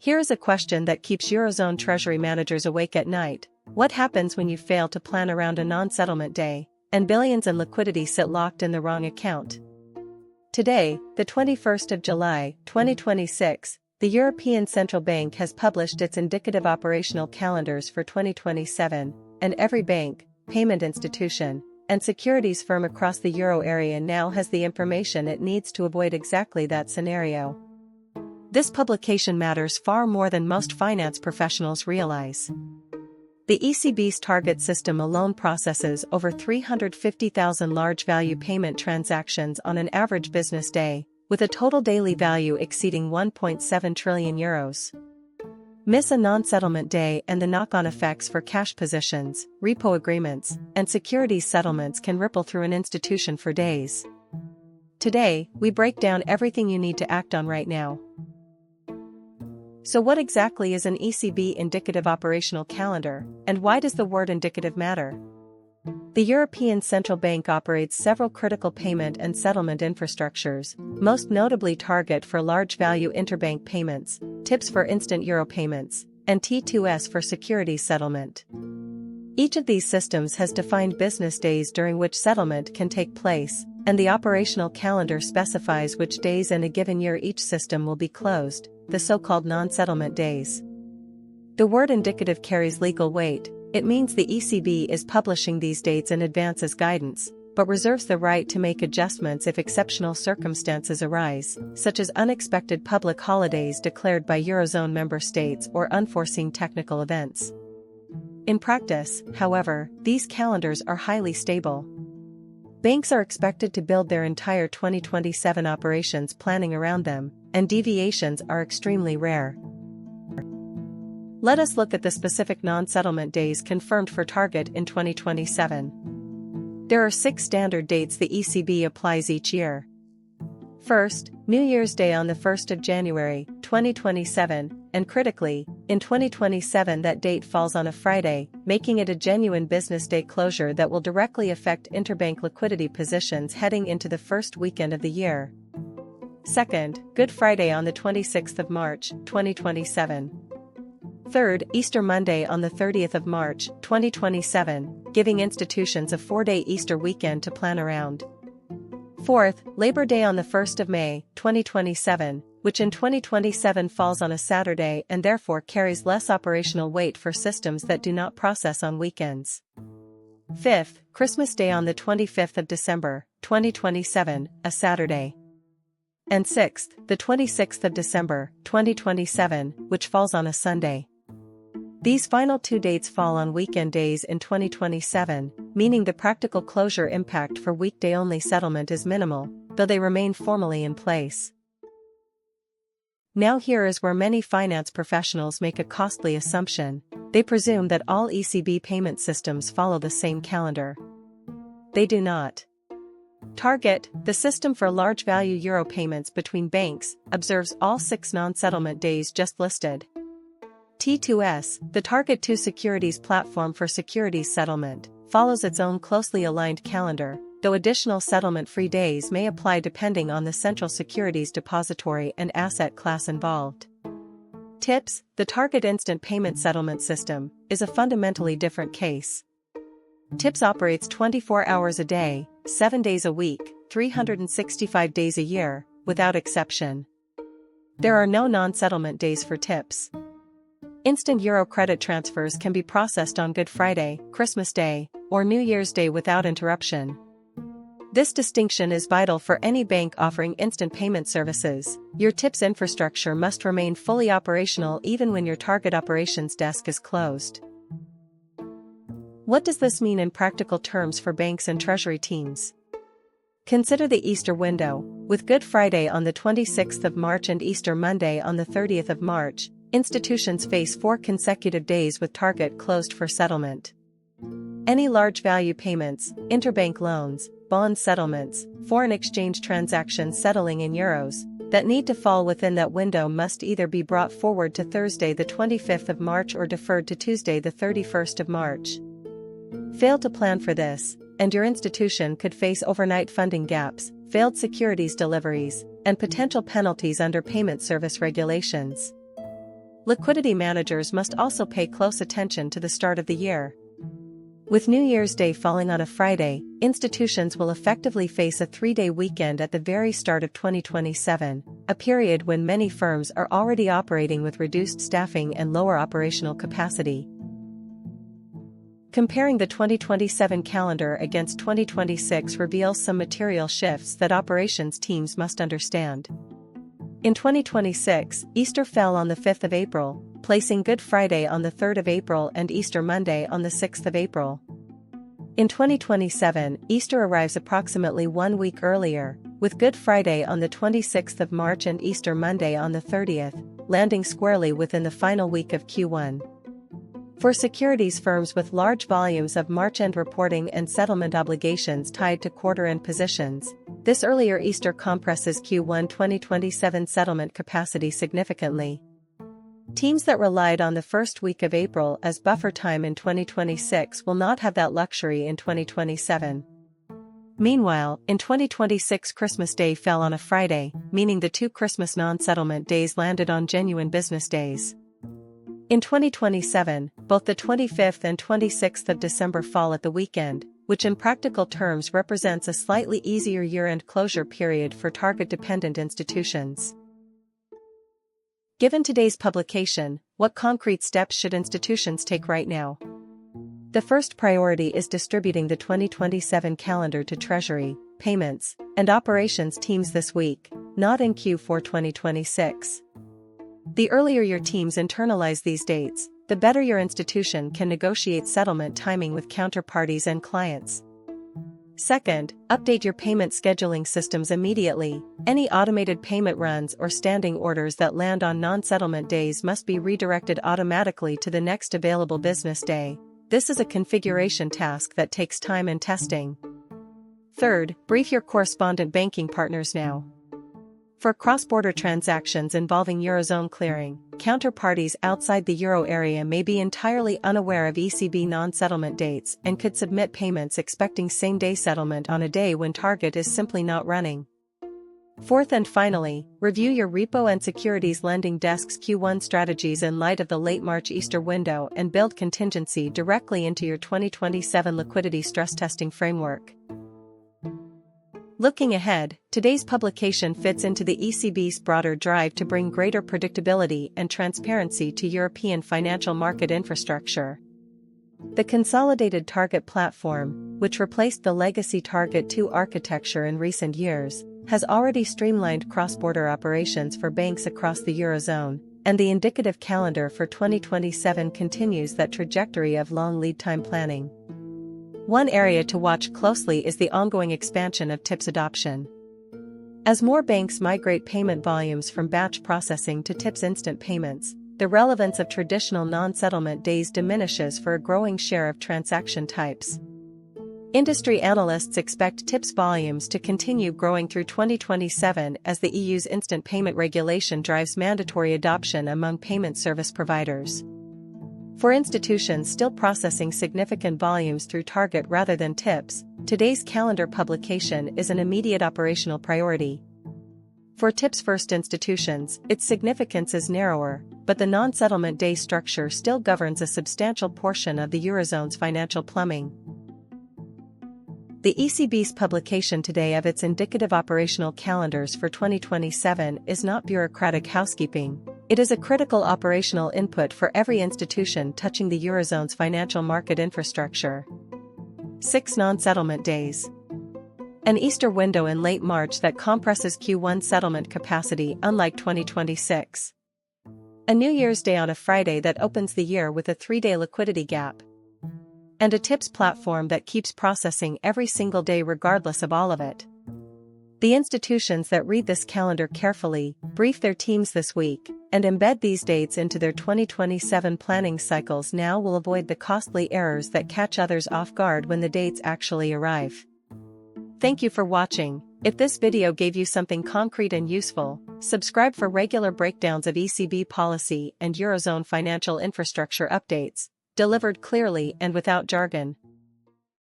Here is a question that keeps Eurozone treasury managers awake at night. What happens when you fail to plan around a non-settlement day, and billions in liquidity sit locked in the wrong account? Today, the 21st of July, 2026, the European Central Bank has published its indicative operational calendars for 2027, and every bank, payment institution, and securities firm across the euro area now has the information it needs to avoid exactly that scenario. This publication matters far more than most finance professionals realize. The ECB's target system alone processes over 350,000 large-value payment transactions on an average business day, with a total daily value exceeding 1.7 trillion euros. Miss a non-settlement day and the knock-on effects for cash positions, repo agreements, and securities settlements can ripple through an institution for days. Today, we break down everything you need to act on right now. So what exactly is an ECB indicative operational calendar, and why does the word indicative matter? The European Central Bank operates several critical payment and settlement infrastructures, most notably Target for large-value interbank payments, TIPS for instant euro payments, and T2S for securities settlement. Each of these systems has defined business days during which settlement can take place, and the operational calendar specifies which days in a given year each system will be closed, the so-called non-settlement days. The word indicative carries legal weight. It means the ECB is publishing these dates in advance as guidance, but reserves the right to make adjustments if exceptional circumstances arise, such as unexpected public holidays declared by Eurozone member states or unforeseen technical events. In practice, however, these calendars are highly stable. Banks are expected to build their entire 2027 operations planning around them, and deviations are extremely rare. Let us look at the specific non-settlement days confirmed for Target in 2027. There are 6 standard dates the ECB applies each year. First, New Year's Day on the 1st of January, 2027, and critically, in 2027 that date falls on a Friday, making it a genuine business day closure that will directly affect interbank liquidity positions heading into the first weekend of the year. Second, Good Friday on the 26th of March, 2027. Third, Easter Monday on the 30th of March, 2027, giving institutions a 4-day Easter weekend to plan around. Fourth, Labor Day on the 1st of May, 2027, which in 2027 falls on a Saturday and therefore carries less operational weight for systems that do not process on weekends. Fifth, Christmas Day on the 25th of December, 2027, a Saturday. And sixth, the 26th of December, 2027, which falls on a Sunday. These final 2 dates fall on weekend days in 2027, meaning the practical closure impact for weekday-only settlement is minimal, though they remain formally in place. Now here is where many finance professionals make a costly assumption. They presume that all ECB payment systems follow the same calendar. They do not. Target, the system for large-value euro payments between banks, observes all 6 non-settlement days just listed. T2S, the Target 2 securities platform for securities settlement, follows its own closely aligned calendar, though additional settlement-free days may apply depending on the central securities depository and asset class involved. TIPS, the Target Instant Payment Settlement System, is a fundamentally different case. TIPS operates 24 hours a day, 7 days a week, 365 days a year, without exception. There are no non-settlement days for TIPS. Instant euro credit transfers can be processed on Good Friday, Christmas Day, or New Year's Day without interruption. This distinction is vital for any bank offering instant payment services. Your TIPS infrastructure must remain fully operational even when your target operations desk is closed. What does this mean in practical terms for banks and treasury teams? Consider the Easter window. With Good Friday on the 26th of March and Easter Monday on the 30th of March, institutions face 4 consecutive days with Target closed for settlement. Any large value payments, interbank loans, bond settlements, foreign exchange transactions settling in euros, that need to fall within that window must either be brought forward to Thursday the 25th of March or deferred to Tuesday the 31st of March. Fail to plan for this, and your institution could face overnight funding gaps, failed securities deliveries, and potential penalties under payment service regulations. liquidity managers must also pay close attention to the start of the year. With New Year's Day falling on a Friday, institutions will effectively face a 3-day weekend at the very start of 2027, a period when many firms are already operating with reduced staffing and lower operational capacity. Comparing the 2027 calendar against 2026 reveals some material shifts that operations teams must understand. In 2026, Easter fell on the 5th of April, placing Good Friday on the 3rd of April and Easter Monday on the 6th of April. In 2027, Easter arrives approximately 1 week earlier, with Good Friday on the 26th of March and Easter Monday on the 30th, landing squarely within the final week of Q1. For securities firms with large volumes of March-end reporting and settlement obligations tied to quarter-end positions, this earlier Easter compresses Q1 2027 settlement capacity significantly. Teams that relied on the first week of April as buffer time in 2026 will not have that luxury in 2027. Meanwhile, in 2026 Christmas Day fell on a Friday, meaning the 2 Christmas non-settlement days landed on genuine business days. In 2027, both the 25th and 26th of December fall at the weekend, which in practical terms represents a slightly easier year-end closure period for target-dependent institutions. Given today's publication, what concrete steps should institutions take right now? The first priority is distributing the 2027 calendar to treasury, payments, and operations teams this week, not in Q4 2026. The earlier your teams internalize these dates, the better your institution can negotiate settlement timing with counterparties and clients. Second, update your payment scheduling systems immediately. Any automated payment runs or standing orders that land on non-settlement days must be redirected automatically to the next available business day. This is a configuration task that takes time and testing. Third, brief your correspondent banking partners now. For cross-border transactions involving Eurozone clearing, counterparties outside the Euro area may be entirely unaware of ECB non-settlement dates and could submit payments expecting same-day settlement on a day when target is simply not running. Fourth and finally, review your repo and securities lending desk's Q1 strategies in light of the late March Easter window and build contingency directly into your 2027 liquidity stress testing framework. Looking ahead, today's publication fits into the ECB's broader drive to bring greater predictability and transparency to European financial market infrastructure. The consolidated target platform, which replaced the legacy Target 2 architecture in recent years, has already streamlined cross-border operations for banks across the Eurozone, and the indicative calendar for 2027 continues that trajectory of long lead time planning. One area to watch closely is the ongoing expansion of TIPS adoption. As more banks migrate payment volumes from batch processing to TIPS instant payments, the relevance of traditional non-settlement days diminishes for a growing share of transaction types. Industry analysts expect TIPS volumes to continue growing through 2027 as the EU's instant payment regulation drives mandatory adoption among payment service providers. For institutions still processing significant volumes through Target rather than TIPS, today's calendar publication is an immediate operational priority. For TIPS-first institutions, its significance is narrower, but the non-settlement day structure still governs a substantial portion of the Eurozone's financial plumbing. The ECB's publication today of its indicative operational calendars for 2027 is not bureaucratic housekeeping. It is a critical operational input for every institution touching the Eurozone's financial market infrastructure. 6 non-settlement days. An Easter window in late March that compresses Q1 settlement capacity unlike 2026. A New Year's Day on a Friday that opens the year with a 3-day liquidity gap. And a TIPS platform that keeps processing every single day regardless of all of it. The institutions that read this calendar carefully, brief their teams this week, and embed these dates into their 2027 planning cycles now will avoid the costly errors that catch others off guard when the dates actually arrive. Thank you for watching. If this video gave you something concrete and useful, subscribe for regular breakdowns of ECB policy and Eurozone financial infrastructure updates, delivered clearly and without jargon.